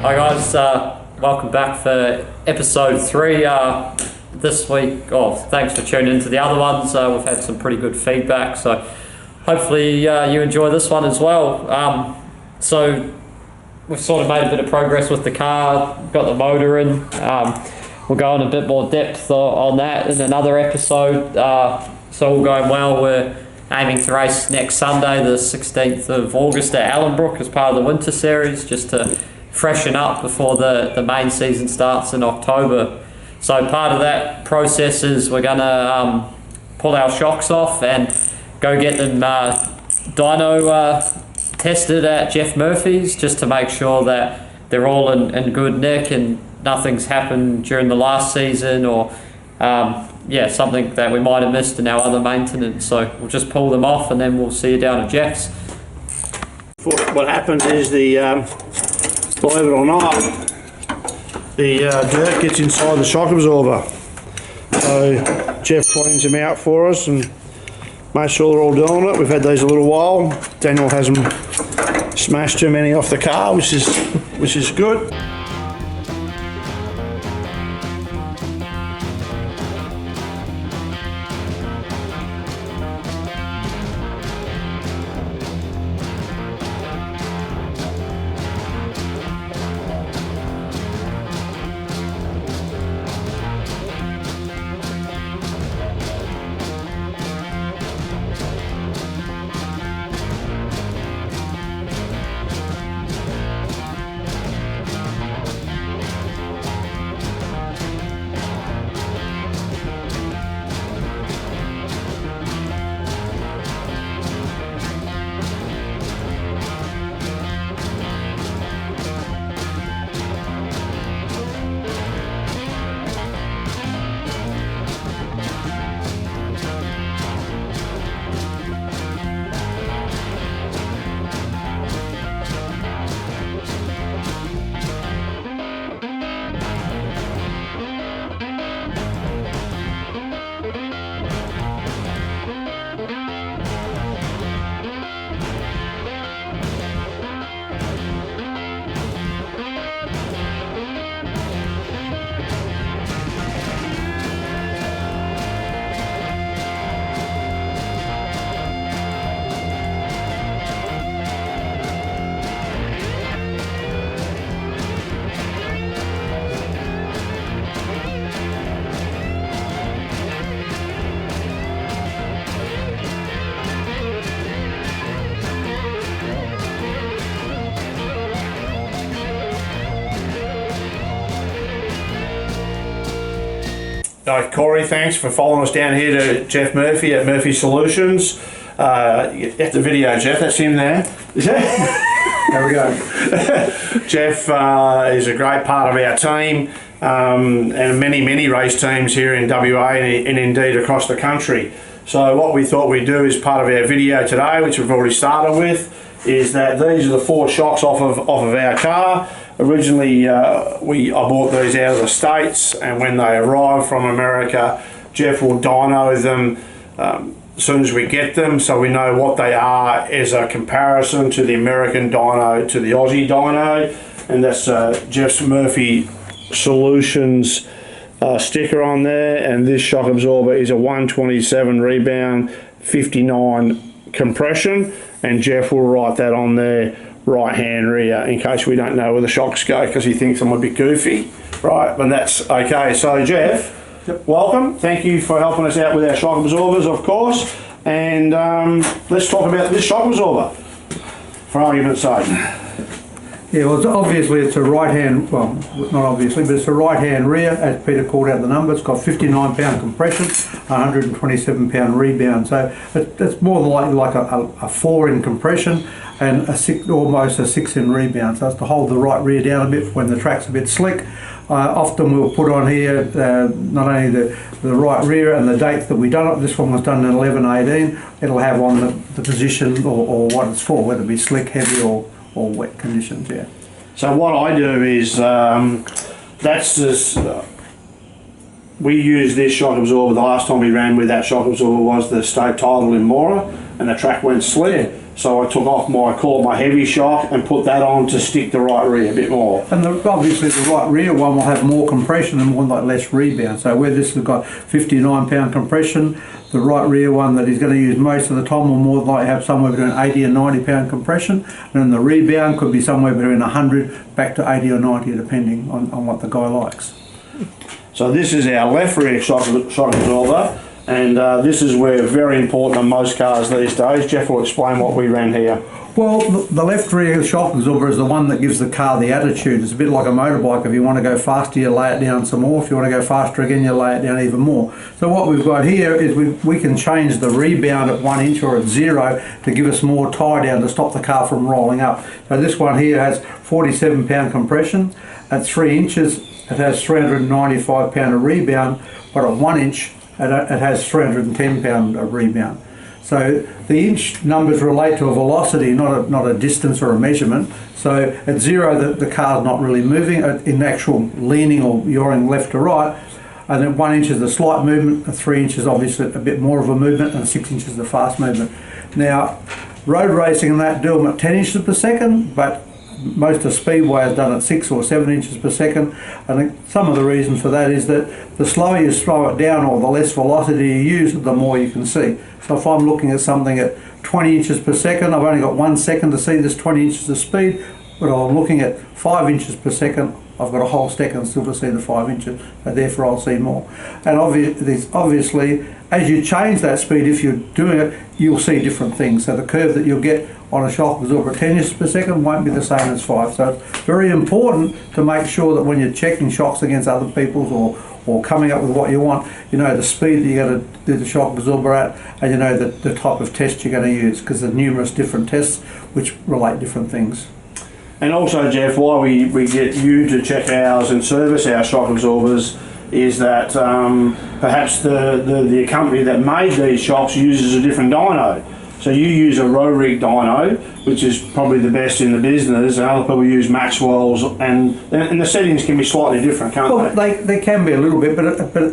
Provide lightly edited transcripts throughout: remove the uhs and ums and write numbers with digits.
Hi guys, welcome back for episode 3 this week. Thanks for tuning into the other ones. We've had some pretty good feedback, so hopefully you enjoy this one as well. So we've sort of made a bit of progress with the car, got the motor in. We'll go in a bit more depth on that in another episode. So all going well, we're aiming to race next Sunday, the 16th of August at Ellenbrook as part of the winter series, just to freshen up before the main season starts in October. So part of that process is we're going to pull our shocks off and go get them dyno tested at Geoff Murphy's, just to make sure that they're all in good nick and nothing's happened during the last season or something that we might have missed in our other maintenance. So we'll just pull them off and then we'll see you down at Geoff's. What happens is believe it or not, the dirt gets inside the shock absorber. So Geoff cleans them out for us and makes sure they're all doing it. We've had these a little while. Daniel hasn't smashed too many off the car, which is good. Corey, thanks for following us down here to Geoff Murphy at Murphy Solutions. You have the video, Geoff, that's him there. There we go. Geoff is a great part of our team and many race teams here in WA and indeed across the country. So what we thought we'd do as part of our video today, which we've already started with, is that these are the 4 shocks off of our car. Originally, I bought these out of the States, and when they arrive from America, Geoff will dyno them as soon as we get them, so we know what they are as a comparison to the American dyno to the Aussie dyno. And that's Geoff Murphy Solutions sticker on there, and this shock absorber is a 127 rebound, 59 compression, and Geoff will write that on there, right hand rear, in case we don't know where the shocks go, because he thinks I'm a bit goofy, right? But that's okay. So Geoff, yep. Welcome. Thank you for helping us out with our shock absorbers, of course. And let's talk about this shock absorber, for argument's sake. Yeah, well, obviously it's a right-hand, well, not obviously, but it's a right-hand rear, as Peter called out the number. It's got 59 pound compression, 127 pound rebound. So it's more than likely like a 4 in compression and almost a 6 in rebound. So it's to hold the right rear down a bit when the track's a bit slick. Often we'll put on here not only the right rear and the date that we done it. This one was done in 11/18. It'll have on the position or what it's for, whether it be slick, heavy or wet conditions. Yeah. So what I do is that's just we used this shock absorber. The last time we ran with that shock absorber was the state title in Mora, and the track went slick. So I took off my heavy shock and put that on to stick the right rear a bit more. And obviously the right rear one will have more compression and more like less rebound. So where this has got 59 pound compression, the right rear one that he's going to use most of the time will more likely have somewhere between 80 and 90 pound compression, and then the rebound could be somewhere between 100 back to 80 or 90 depending on what the guy likes. So this is our left rear shock absorber, and this is where very important on most cars these days. Geoff will explain what we ran here. Well, the left rear shock absorber is the one that gives the car the attitude. It's a bit like a motorbike. If you want to go faster, you lay it down some more. If you want to go faster again, you lay it down even more. So what we've got here is we can change the rebound at 1 inch or at 0 to give us more tie down to stop the car from rolling up. So this one here has 47 pound compression. At 3 inches, it has 395 pound of rebound, but at 1 inch, it has 310 pound of rebound. So the inch numbers relate to a velocity, not a distance or a measurement. So at 0, the car's not really moving in actual leaning or yawing left to right. And then 1 inch is a slight movement, and 3 inches obviously a bit more of a movement, and 6 inches is a fast movement. Now, road racing and that do them at 10 inches per second, but most of Speedway is done at 6 or 7 inches per second. I think some of the reason for that is that the slower you slow it down or the less velocity you use, the more you can see. So if I'm looking at something at 20 inches per second, I've only got 1 second to see this 20 inches of speed, but I'm looking at 5 inches per second, I've got a whole second still to see the 5 inches, and therefore I'll see more. And obviously, as you change that speed, if you're doing it, you'll see different things. So the curve that you'll get on a shock absorber at 10 inches per second won't be the same as 5. So it's very important to make sure that when you're checking shocks against other people's or coming up with what you want, you know the speed that you're going to do the shock absorber at, and you know the type of test you're going to use, because there's numerous different tests which relate different things. And also, Geoff, why we get you to check ours and service our shock absorbers is that perhaps the company that made these shocks uses a different dyno. So you use a row rig dyno, which is probably the best in the business, and other people use Maxwell's, and the settings can be slightly different, can't they? They can be a little bit, but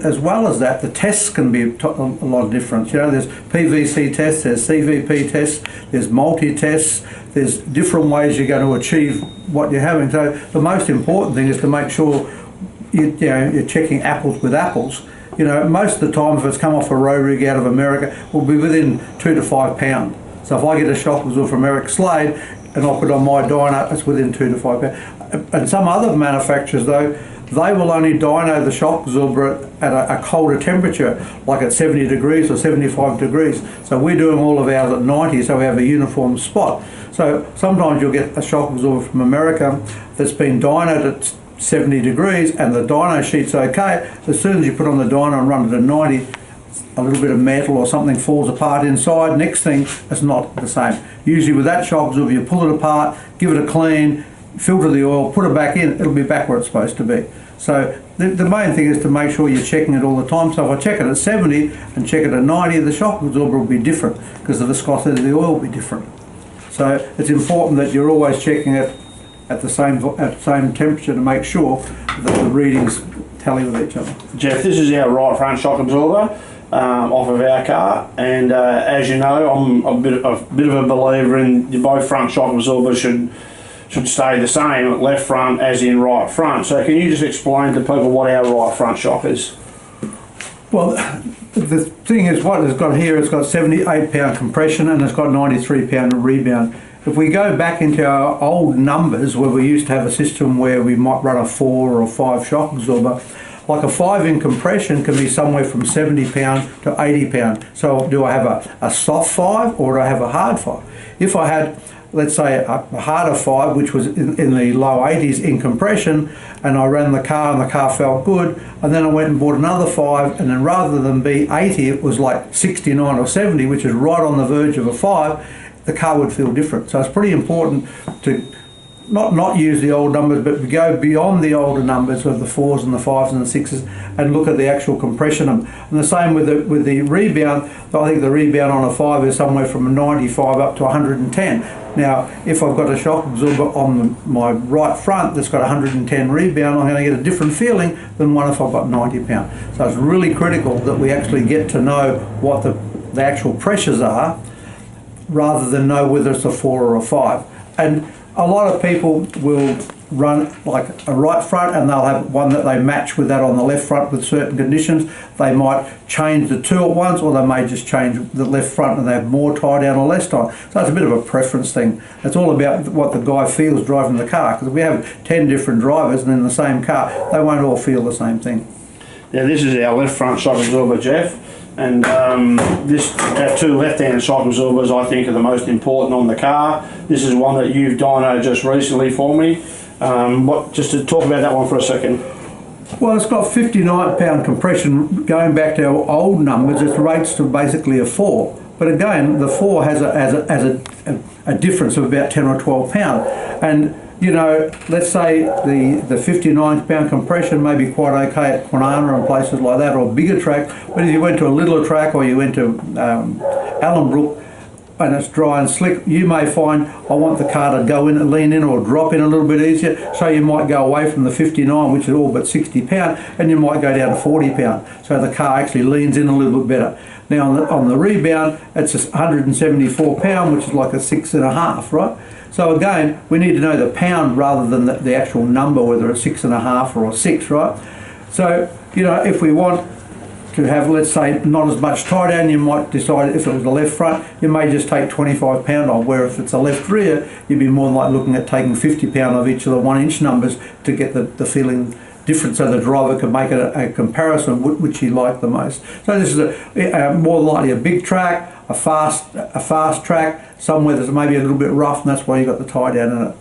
as well as that, the tests can be a lot of difference. You know, there's PVC tests, there's CVP tests, there's multi-tests, there's different ways you're going to achieve what you're having. So the most important thing is to make sure you're checking apples with apples. You know, most of the time, if it's come off a row rig out of America, will be within 2 to 5 pounds. So if I get a shock absorber from Eric Slade and I put it on my dyno, it's within 2 to 5 pounds. And some other manufacturers, though, they will only dyno the shock absorber at a colder temperature, like at 70 degrees or 75 degrees. So we're doing all of ours at 90, so we have a uniform spot. So sometimes you'll get a shock absorber from America that's been dynoed at 70 degrees and the dyno sheet's okay. As soon as you put on the dyno and run it at 90, a little bit of metal or something falls apart inside. Next thing, it's not the same. Usually with that shock absorber, you pull it apart, give it a clean, filter the oil, put it back in, it'll be back where it's supposed to be. So the main thing is to make sure you're checking it all the time. So if I check it at 70 and check it at 90, the shock absorber will be different because the viscosity of the oil will be different. So it's important that you're always checking it at the same temperature to make sure that the readings tally with each other. Geoff, this is our right front shock absorber off of our car, and as you know, I'm a bit of a believer in both front shock absorbers should stay the same, left front as in right front. So can you just explain to people what our right front shock is? Well, the thing is, what it's got here, it's got 78 pound compression and it's got 93 pound of rebound. If we go back into our old numbers where we used to have a system where we might run a 4 or 5 shock absorber, like a 5 in compression can be somewhere from 70 pound to 80 pound. So do I have a soft 5 or do I have a hard 5? If I had, let's say, a harder 5, which was in the low 80s in compression, and I ran the car and the car felt good, and then I went and bought another 5, and then rather than be 80, it was like 69 or 70, which is right on the verge of a 5, the car would feel different. So it's pretty important to not use the old numbers, but go beyond the older numbers of the 4s and the 5s and the 6s and look at the actual compression. And the same with the rebound. I think the rebound on a 5 is somewhere from 95 up to 110. Now, if I've got a shock absorber on my right front that's got 110 rebound, I'm going to get a different feeling than one if I've got 90 pound. So it's really critical that we actually get to know what the actual pressures are rather than know whether it's a 4 or a 5. And a lot of people will run like a right front, and they'll have one that they match with that on the left front with certain conditions. They might change the two at once, or they may just change the left front and they have more tie down or less tie. So it's a bit of a preference thing. It's all about what the guy feels driving the car, because if we have 10 different drivers and in the same car, they won't all feel the same thing. Now this is our left front shock absorber, Geoff, and our two left-hand shock absorbers I think are the most important on the car. This is one that you've dynoed just recently for me. Just to talk about that one for a second. Well, it's got 59 pound compression. Going back to our old numbers, it rates to basically a 4. But again, the 4 has a difference of about 10 or 12 pound. And you know, let's say the 59 pound compression may be quite okay at Kwinana and places like that, or a bigger track. But if you went to a littler track, or you went to Ellenbrook, and it's dry and slick, you may find I want the car to go in and lean in or drop in a little bit easier, so you might go away from the 59, which is all but 60 pound, and you might go down to 40 pound, so the car actually leans in a little bit better. Now on the rebound, it's 174 pound, which is like a 6.5, right? So again, we need to know the pound rather than the actual number, whether it's 6.5 or a 6, right? So, you know, if we want to have, let's say, not as much tie down, you might decide if it was the left front, you may just take 25 pound off, where if it's a left rear, you'd be more like looking at taking 50 pound of each of the 1 inch numbers to get the feeling different, so the driver can make a comparison which he liked the most. So this is more likely a big track, a fast track, somewhere that's maybe a little bit rough, and that's why you've got the tie down in it.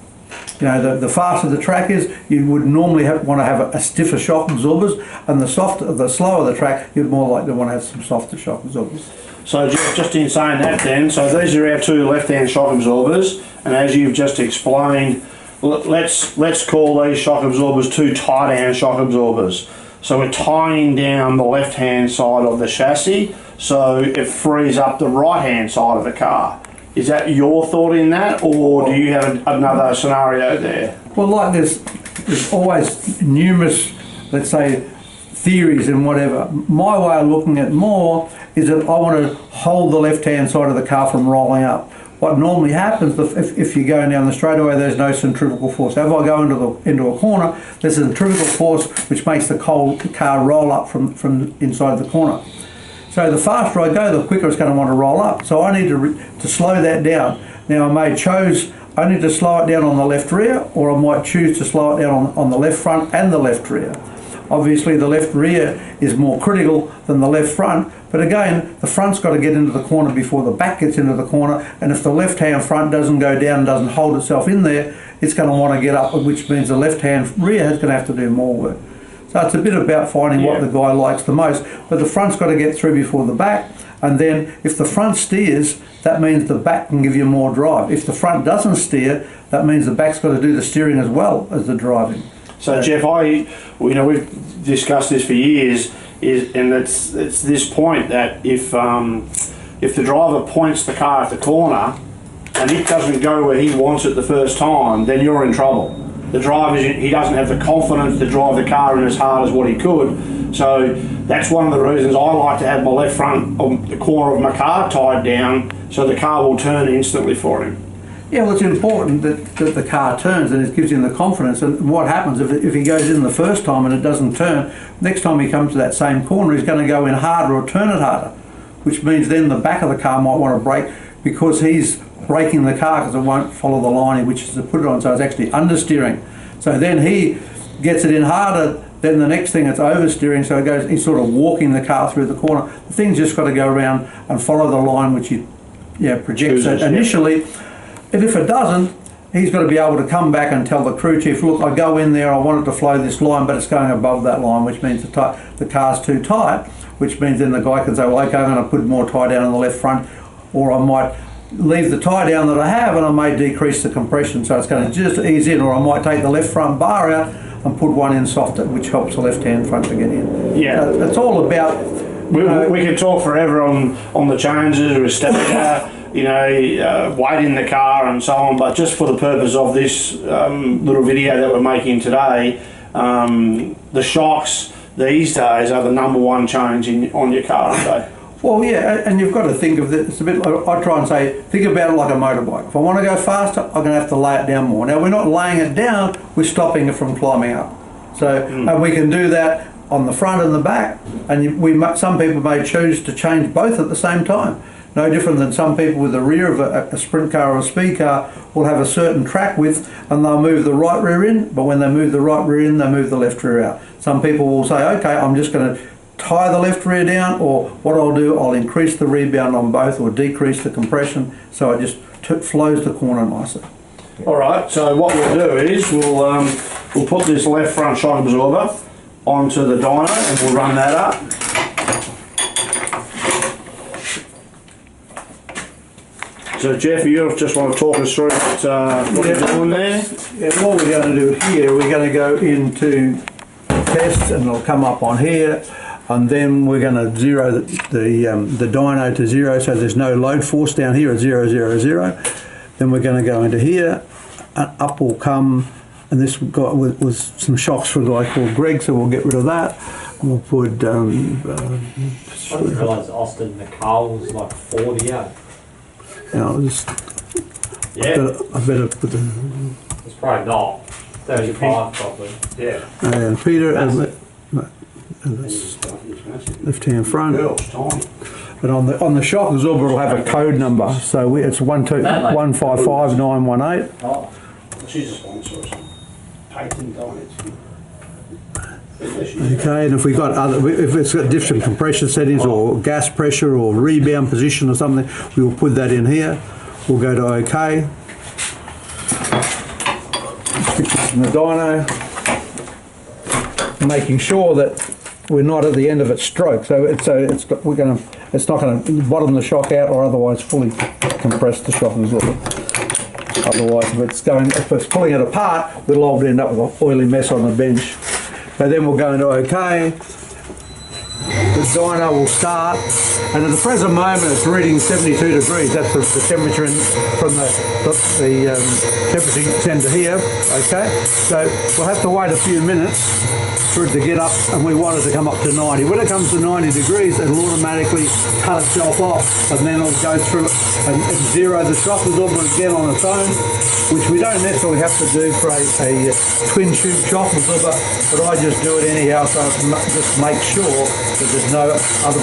You know, the faster the track is, you would normally want to have a stiffer shock absorbers, and the slower the track, you'd more likely to want to have some softer shock absorbers. So just in saying that then, so these are our two left-hand shock absorbers, and as you've just explained, let's call these shock absorbers two tie-down shock absorbers. So we're tying down the left-hand side of the chassis, so it frees up the right-hand side of the car. Is that your thought in that, or do you have another scenario there? Well, like there's always numerous, let's say, theories and whatever. My way of looking at more is that I want to hold the left-hand side of the car from rolling up. What normally happens if you're going down the straightaway, there's no centrifugal force. So if I go into a corner, there's a centrifugal force which makes the car roll up from inside the corner. So the faster I go, the quicker it's going to want to roll up. So I need to slow that down. Now I may choose only to slow it down on the left rear, or I might choose to slow it down on the left front and the left rear. Obviously the left rear is more critical than the left front, but again, the front's got to get into the corner before the back gets into the corner, and if the left-hand front doesn't go down, doesn't hold itself in there, it's going to want to get up, which means the left-hand rear is going to have to do more work. So it's a bit about finding what the guy likes the most, but the front's got to get through before the back, and then if the front steers, that means the back can give you more drive. If the front doesn't steer, that means the back's got to do the steering as well as the driving. So Geoff, we've discussed this for years, and it's this point that if the driver points the car at the corner and it doesn't go where he wants it the first time, then you're in trouble. The driver, he doesn't have the confidence to drive the car in as hard as what he could. So that's one of the reasons I like to have my left front on the corner of my car tied down, so the car will turn instantly for him. Yeah, well, it's important that the car turns, and it gives him the confidence. And what happens if he goes in the first time and it doesn't turn, next time he comes to that same corner, he's going to go in harder or turn it harder, which means then the back of the car might want to brake, because he's braking the car because it won't follow the line he wishes to put it on, so it's actually understeering. So then he gets it in harder, then the next thing it's oversteering, so he's sort of walking the car through the corner. The thing's just got to go around and follow the line which he projects it initially. And if it doesn't, he's got to be able to come back and tell the crew chief, look, I go in there, I want it to flow this line, but it's going above that line, which means the car's too tight, which means then the guy can say, well, okay, I'm going to put more tie down on the left front, or I might leave the tie down that I have and I may decrease the compression, so it's going to just ease in, or I might take the left front bar out and put one in softer, which helps the left-hand front to get in. Yeah. So it's all about... We could talk forever on the changes, or weight in the car and so on, but just for the purpose of this little video that we're making today, the shocks these days are the #1 change on your car, aren't they? Well, yeah, and you've got to think of it. It's a bit like, I try and say, think about it like a motorbike. If I want to go faster, I'm going to have to lay it down more. Now, we're not laying it down, we're stopping it from climbing up. So, and we can do that on the front and the back, and some people may choose to change both at the same time. No different than some people with the rear of a sprint car or a speed car will have a certain track width and they'll move the right rear in, but when they move the right rear in, they move the left rear out. Some people will say, okay, I'm just going to tie the left rear down, or what I'll do, I'll increase the rebound on both or decrease the compression so it just flows the corner nicer. All right, so what we'll do is we'll put this left front shock absorber onto the dyno and we'll run that up. So Jeff, you just want to talk us through what you're doing there? Yeah, what we're going to do here, we're going to go into test and it'll come up on here, and then we're going to zero the dyno to 0, so there's no load force down here at 0, 0, 0. Then we're going to go into here, and up will come, and this got was some shocks for a guy called Greg, so we'll get rid of that. We'll put I didn't realise Austin Nicole was like 48. Yeah. I better put the... It's probably not. 35 probably. Yeah. And Peter, left hand front. But on the shock absorber it'll have a code number. So it's 155918. Oh. She's a sponsor. Patent on it. Okay, and if we got if it's got different compression settings or gas pressure or rebound position or something, we will put that in here. We'll go to OK. And the dyno, making sure that we're not at the end of its stroke. So it's not going to bottom the shock out or otherwise fully compress the shock absorber. Otherwise, if it's pulling it apart, we'll all end up with an oily mess on the bench. So then we'll go into OK. The dyno will start, and at the present moment it's reading 72 degrees. That's the temperature from the temperature sender here. Okay, so we'll have to wait a few minutes for it to get up, and we want it to come up to 90. When it comes to 90 degrees, it'll automatically cut itself off, and then it'll go through and zero the shock absorber again on its own, which we don't necessarily have to do for a twin tube shock absorber, but I just do it anyhow, so just make sure that there's no other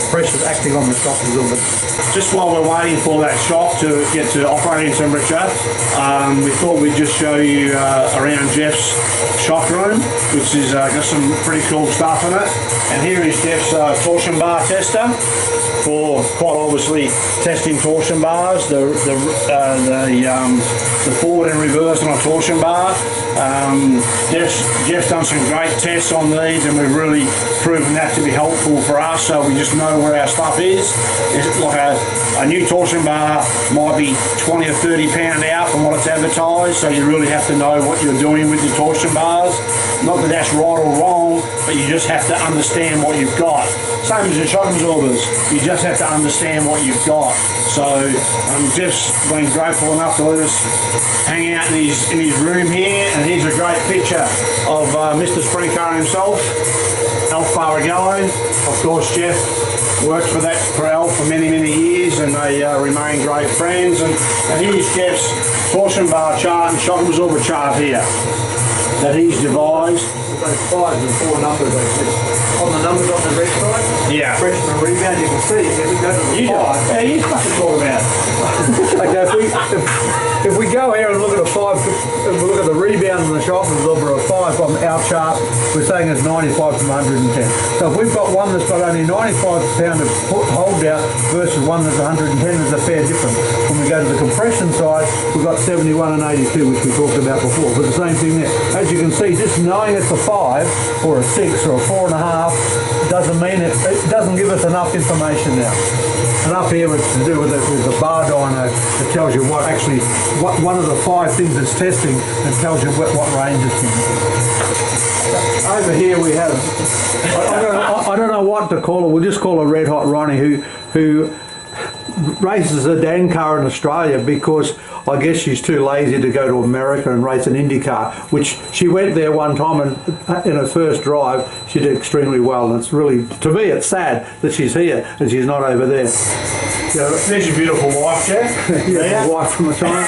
pressures acting on the shock absorber. Just while we're waiting for that shock to get to operating temperature, we thought we'd just show you around Jeff's shock room, which is got some pretty cool stuff in it. And here is Jeff's torsion bar tester for quite obviously testing torsion bars, the forward and reverse on a torsion bar. Jeff's done some great tests on these, and we've really proven that to be helpful for us, so we just know where our stuff is. It's like a new torsion bar might be 20 or 30 pound out from what it's advertised, so you really have to know what you're doing with your torsion bars. Not that that's right or wrong, but you just have to understand what you've got. Same as your shock absorbers, you just have to understand what you've got. So Jeff's been grateful enough to let us hang out in his room here, and here's a great picture of Mr. Sprint Car himself, Alf Barbagallo. Of course, Jeff worked for Alf for many, many years, and they remain great friends. And here's Jeff's torsion bar chart and shock absorber chart here that he's devised. Those 5 and 4 numbers on the numbers on the red side. Yeah. Compression and rebound, you can see if we go to the 5. Yeah, you fucking talk about it. Okay, if we go here and look at a 5, if we look at the rebound and the shock absorber of 5 on our chart, we're saying it's 95 from 110. So if we've got one that's got only 95 pound of hold out versus one that's 110, there's a fair difference. When we go to the compression side, we've got 71 and 82, which we talked about before. But the same thing there. As you can see, just knowing it's a 5 or a 6 or a 4.5 doesn't mean it doesn't give us enough information now. And up here it's to do with the bar dyno that tells you what one of the 5 things it's testing and tells you what range it's in. Over here we have, I don't know what to call it, we'll just call her Red Hot Ronnie, who races a Dan car in Australia because I guess she's too lazy to go to America and race an Indy car, which she went there one time and in her first drive she did extremely well, and it's really, to me it's sad that she's here and she's not over there. Yeah, there's your beautiful wife, Geoff. Yeah, my wife from the time.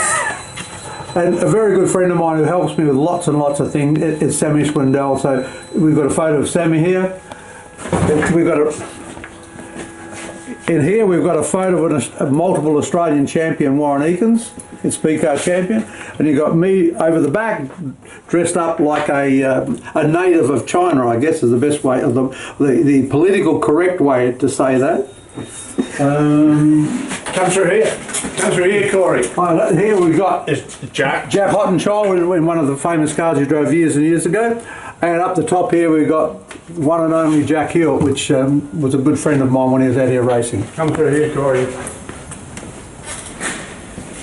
And a very good friend of mine who helps me with lots and lots of things is Sammy Swindell. So we've got a photo of Sammy here. We've got in here we've got a photo of a multiple Australian champion, Warren Eakins, it's speed car champion, and you've got me over the back dressed up like a native of China, I guess is the best way, of the political correct way to say that. Come through here, Corey. Here we've got It's Jack Hottenchild in one of the famous cars he drove years and years ago, and up the top here we've got one and only Jack Hill, which was a good friend of mine when he was out here racing. Come through here, Corey.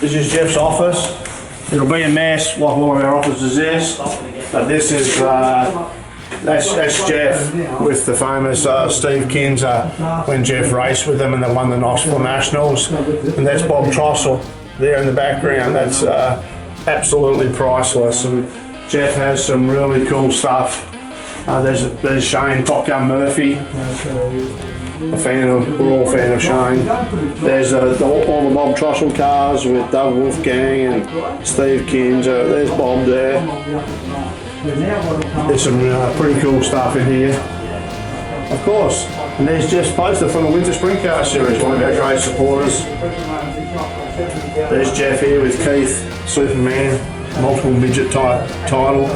This is Geoff's office. It'll be a mess like all of our offices is, but this is that's Geoff with the famous Steve Kinzer when Geoff raced with them and they won the Knoxville Nationals, and that's Bob Trossel there in the background. That's absolutely priceless, and Geoff has some really cool stuff. There's Shane, Top Gun Murphy. We're all a fan of Shane. There's all the Bob Trossel cars with Doug Wolfgang and Steve Kinzer. There's Bob there. There's some pretty cool stuff in here. Of course. And there's Jeff's poster from the Winter Sprint Car Series, one of our great supporters. There's Geoff here with Keith, Superman, multiple midget title.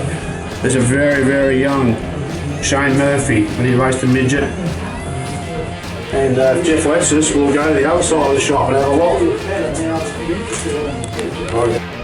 There's a very, very young Shane Murphy when he raced a midget. And if Geoff lets us, we'll go to the other side of the shop and have a look.